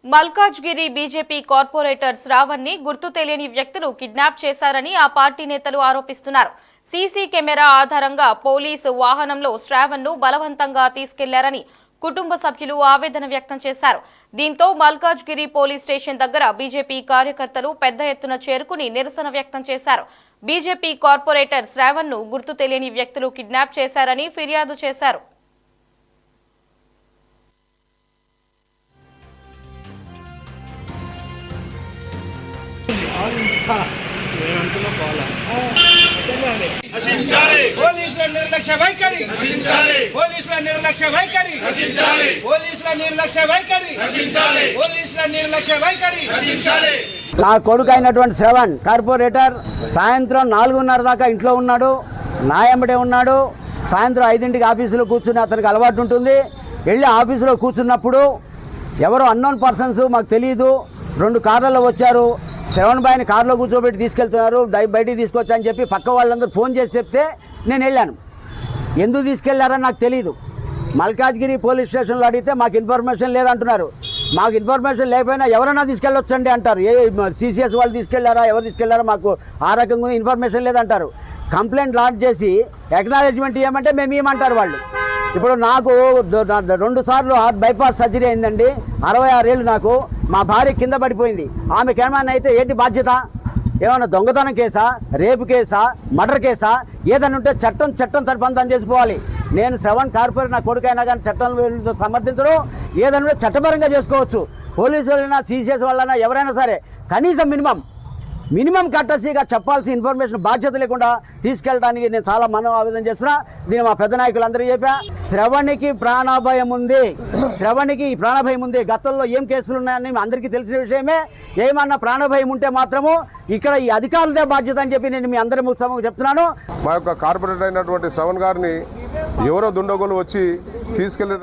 Malkajgiri BJP corporator Shravan ని గుర్తు తెలియని వ్యక్తులు కిడ్నాప్ చేశారని ఆ పార్టీ నేతలు ఆరోపిస్తున్నారు. సీసీ కెమెరా ఆధారంగా పోలీసు వాహనంలో శ్రావణ్ ను బలవంతంగా తీసుకెళ్లారని కుటుంబ సభ్యులు ఆవేదన వ్యక్తం చేశారు. దీంతో మల్కాజ్గిరి పోలీస్ స్టేషన్ దగ్గర బీజేపీ కార్యకర్తలు పెద్ద ఎత్తున చేరుకుని నిరసన వ్యక్తం చేశారు. బీజేపీ కార్పొరేటర్ శ్రావణ్ ను గుర్తు తెలియని వ్యక్తులు కిడ్నాప్ చేశారని ఫిర్యాదు చేశారు. పోలీసుల నిర్లక్ష్య వైఖరి, పోలీసుల నిర్లక్ష్య వైఖరి, పోలీసుల నిర్లక్ష్య వైఖరి, పోలీసుల నిర్లక్ష్య వైఖరి. నా కొడుకు అయినటువంటి శ్రవణ్ కార్పొరేటర్ సాయంత్రం 4:30 దాకా ఇంట్లో ఉన్నాడు, నా ఎంబడే ఉన్నాడు. సాయంత్రం 5ంటికి ఆఫీసులో కూర్చుని అతనికి అలవాటు ఉంటుంది. వెళ్ళి ఆఫీసులో కూర్చున్నప్పుడు ఎవరో అన్నోన్ పర్సన్స్ మాకు తెలియదు 2 కార్లలో వచ్చారు. శ్రవణ్ బాయ్ని కారులో కూర్చోబెట్టి తీసుకెళ్తున్నారు, బయటికి తీసుకొచ్చా అని చెప్పి పక్క వాళ్ళందరూ ఫోన్ చేసి చెప్తే నేను వెళ్ళాను. ఎందుకు తీసుకెళ్లారని నాకు తెలియదు. మల్కాజ్గిరి పోలీస్ స్టేషన్లో అడిగితే మాకు ఇన్ఫర్మేషన్ లేదంటున్నారు. మాకు ఇన్ఫర్మేషన్ లేకపోయినా ఎవరైనా తీసుకెళ్ళొచ్చండి అంటారు. సిసిఎస్ వాళ్ళు తీసుకెళ్లారా, ఎవరు తీసుకెళ్లారా మాకు ఆ రకంగా ఇన్ఫర్మేషన్ లేదంటారు. కంప్లైంట్ లాడ్జ్ చేసి ఎక్నాలెడ్జ్మెంట్ ఇవ్వమంటే మేము ఇవ్వమంటారు వాళ్ళు. ఇప్పుడు నాకు 2 సార్లు బైపాస్ సర్జరీ అయిందండి. 66 ఏళ్ళు నాకు. మా భార్య కింద పడిపోయింది. ఆమెకి ఏమైనా అయితే ఏంటి బాధ్యత? ఏమైనా దొంగతనం కేసా, రేపు కేసా, మర్డర్ కేసా? ఏదైనా ఉంటే చట్టం తరపున చేసుకోవాలి. నేను శ్రవణ్ కార్పొరేట్ నా కొడుకైనా కానీ చట్టం సమర్థించడం ఏదైనా చట్టపరంగా చేసుకోవచ్చు. పోలీసు వాళ్ళైనా సిసిఎస్ వాళ్ళైనా ఎవరైనా సరే కనీసం మినిమం కట్టసిగా చెప్పాల్సిన ఇన్ఫర్మేషన్ బాధ్యత లేకుండా తీసుకెళ్ళడానికి నేను చాలా ఆవేదన చేస్తున్నా. దీన్ని మా పెద్ద నాయకులందరూ చెప్పా. శ్రవణ్కి ప్రాణభయం ఉంది. గతంలో ఏం కేసులు ఉన్నాయని అందరికీ తెలిసిన విషయమే. ఏమన్నా ప్రాణభయం ఉంటే మాత్రము ఇక్కడ ఈ అధికారులదే బాధ్యత అని చెప్పి నేను మీ అందరి ముఖ్యంగా చెప్తున్నాను. మా యొక్క కార్పొరేటర్ అయినటువంటి శ్రవణ్ గారిని ఎవరో దుండగులు వచ్చి తీసుకెళ్ళి